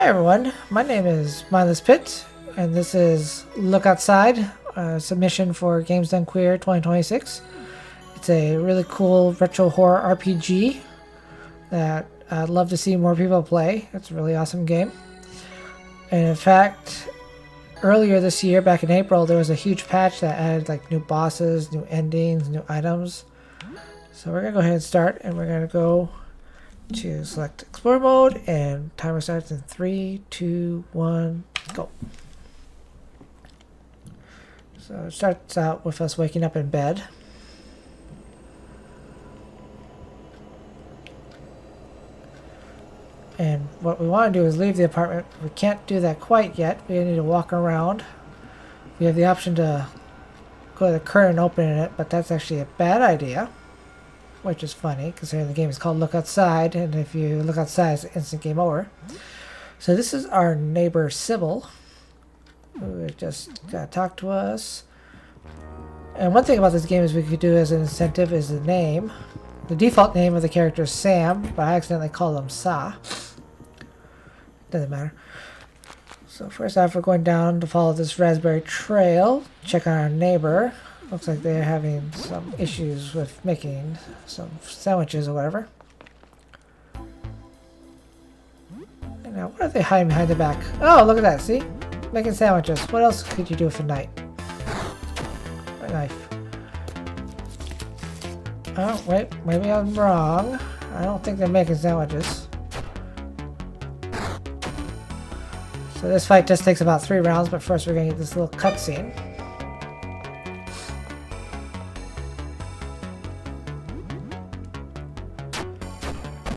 Hi everyone, my name is Mindless Pit, and this is Look Outside, a submission for Games Done Queer 2026. It's a really cool retro horror RPG that I'd love to see more people play. It's a really awesome game. And in fact, earlier this year, back in April, there was a huge patch that added like new bosses, new endings, new items. So we're going to go ahead and start, and we're going to go to select explore mode, and timer starts in 3, 2, 1, go. So it starts out with us waking up in bed. And what we want to do is leave the apartment. We can't do that quite yet. We need to walk around. We have the option to go to the curtain and open it, but that's actually a bad idea. Which is funny, considering the game is called Look Outside, and if you look outside, it's an instant game over. So this is our neighbor Sybil, who just talked to us. And one thing about this game is we could do as an incentive is the name. The default name of the character is Sam, but I accidentally called him Sa. Doesn't matter. So first off, we're going down to follow this raspberry trail, check on our neighbor. Looks like they're having some issues with making some sandwiches or whatever. And now, what are they hiding behind the back? Oh, look at that, see? Making sandwiches. What else could you do for night? A knife. Oh, wait, maybe I'm wrong. I don't think they're making sandwiches. So this fight just takes about 3 rounds, but first we're going to get this little cutscene.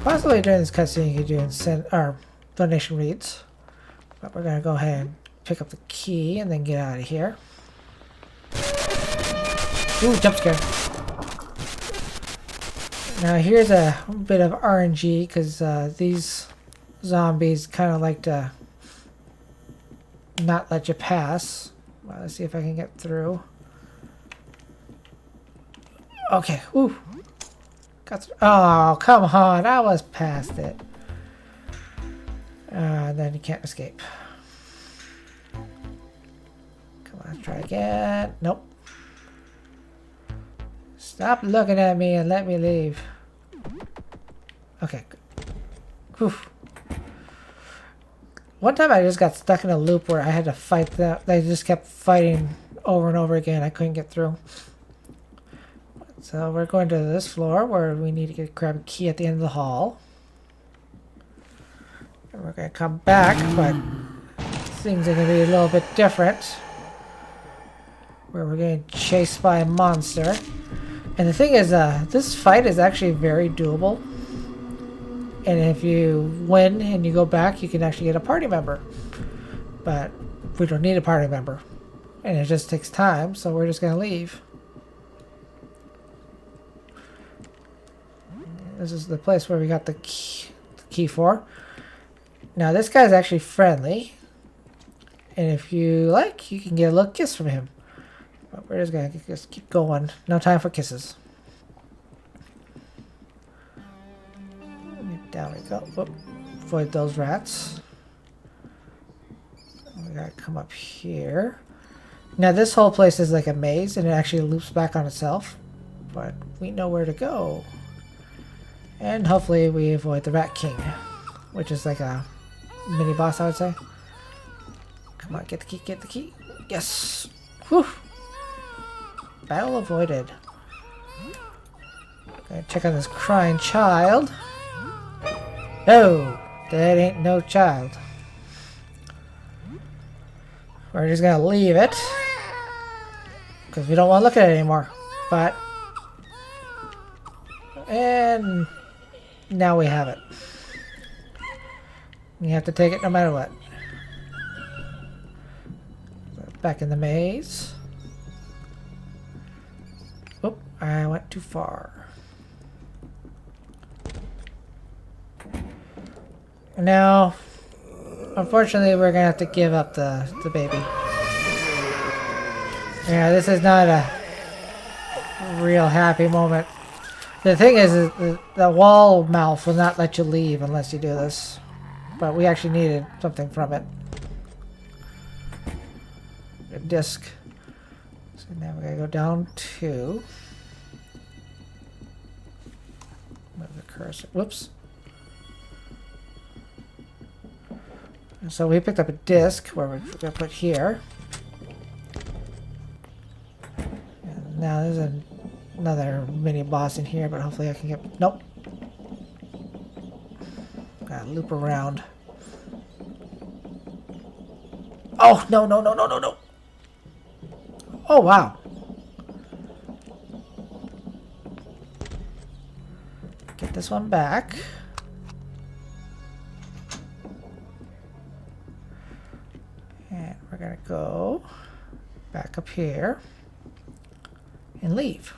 Possibly during this cutscene you could do donation reads. But we're going to go ahead and pick up the key and then get out of here. Ooh, jump scare. Now here's a bit of RNG because these zombies kind of like to not let you pass. Well, let's see if I can get through. Okay, ooh. Oh, come on. I was past it. Then you can't escape. Come on, try again. Nope. Stop looking at me and let me leave. Okay. Whew. One time I just got stuck in a loop where I had to fight them. They just kept fighting over and over again. I couldn't get through. So we're going to this floor where we need to grab a key at the end of the hall. And we're going to come back, but things are going to be a little bit different. Where we're getting chased by a monster. And the thing is, this fight is actually very doable. And if you win and you go back, you can actually get a party member. But we don't need a party member. And it just takes time, so we're just going to leave. This is the place where we got the key for. Now this guy's actually friendly. And if you like, you can get a little kiss from him. But we're just going to just keep going. No time for kisses. Down we go. Whoop. Avoid those rats. We gotta come up here. Now this whole place is like a maze and it actually loops back on itself. But we know where to go. And hopefully we avoid the Rat King, which is like a mini boss, I would say. Come on, get the key, get the key. Yes! Whew! Battle avoided. Gonna check on this crying child. No! That ain't no child. We're just gonna leave it. Because we don't want to look at it anymore. But... and... now we have it. You have to take it no matter what. Back in the maze. Oh, I went too far. Now, unfortunately, we're gonna have to give up the baby. Yeah, this is not a real happy moment. The thing is the wall mouth will not let you leave unless you do this. but we actually needed something from it. A disc. So now we gotta go down to... Move the cursor. Whoops. And so we picked up a disc where we're gonna put here. And now there's another mini boss in here, but hopefully I can get... Nope. Gotta loop around. Oh, no, no, no, no, no, no. Oh, wow. Get this one back. And we're gonna go back up here and leave.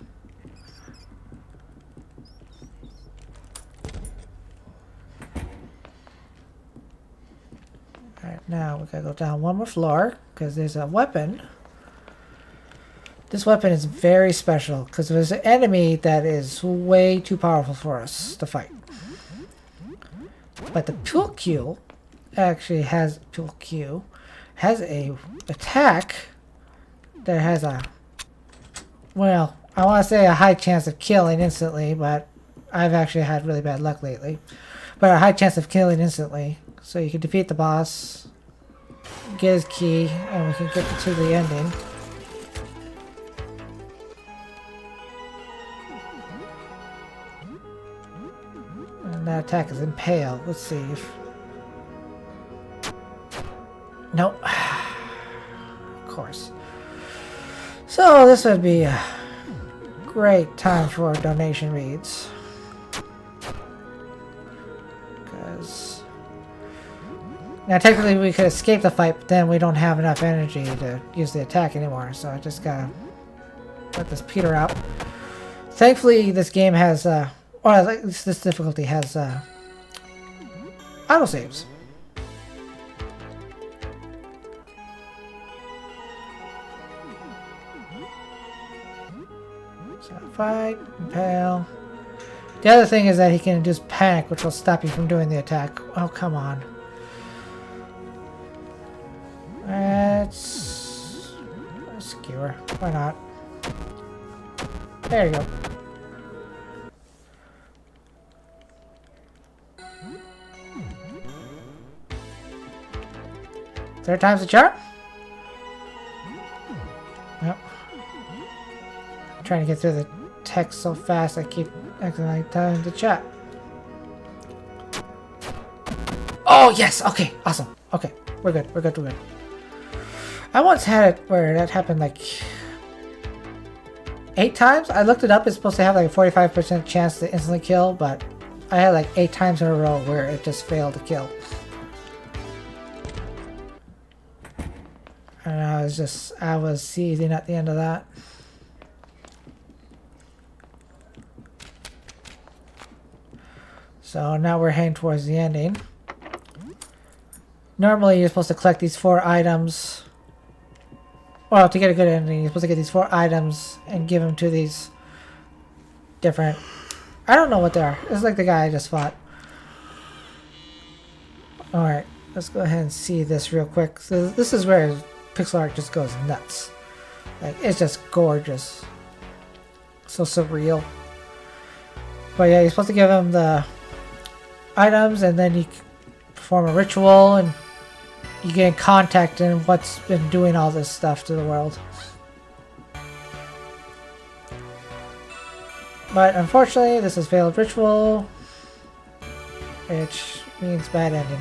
Alright, now we gotta go down one more floor because there's a weapon. This weapon is very special because there's an enemy that is way too powerful for us to fight. But the Pulq actually has a attack that has a, well, I want to say a high chance of killing instantly, but I've actually had really bad luck lately. But a high chance of killing instantly. So you can defeat the boss, get his key, and we can get to the ending. And that attack is impale. Let's see if... Nope. Of course. So this would be a great time for donation reads. Because... Now technically we could escape the fight, but then we don't have enough energy to use the attack anymore. So I just gotta let this peter out. Thankfully this game has, or at least this difficulty has, autosaves. So fight, impale. The other thing is that he can induce panic, which will stop you from doing the attack. Oh, come on. Let's skewer. Why not? There you go. Third time's the charm? Yep. I'm trying to get through the text so fast I keep accidentally telling the chat. Oh, yes! Okay, awesome. Okay, we're good, we're good, we're good. I once had it where that happened like 8 times. I looked it up, it's supposed to have like a 45% chance to instantly kill, but I had like 8 times in a row where it just failed to kill. And I was seething at the end of that. So now we're heading towards the ending. Normally you're supposed to collect these 4 items. Well, to get a good ending, you're supposed to get these 4 items and give them to these different... I don't know what they are. It's like the guy I just fought. Alright, let's go ahead and see this real quick. So this is where pixel art just goes nuts. Like, it's just gorgeous. So surreal. But yeah, you're supposed to give him the items and then you perform a ritual and you get in contact in what's been doing all this stuff to the world. But unfortunately, this is failed ritual, which means bad ending.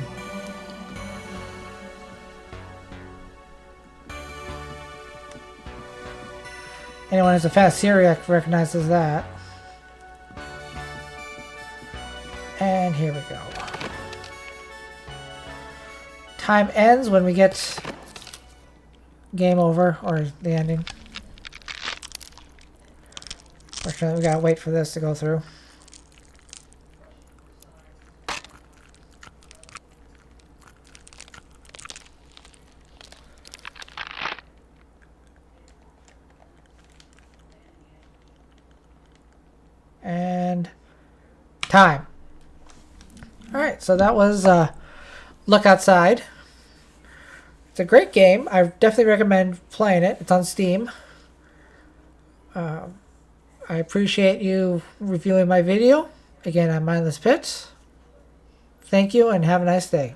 Anyone who's a fast Syriac recognizes that. And here we go. Time ends when we get game over, or the ending. Fortunately, we gotta wait for this to go through. And time. Alright, so that was look outside. It's a great game. I definitely recommend playing it. It's on Steam. I appreciate you reviewing my video. Again, I'm Mindless Pits. Thank you and have a nice day.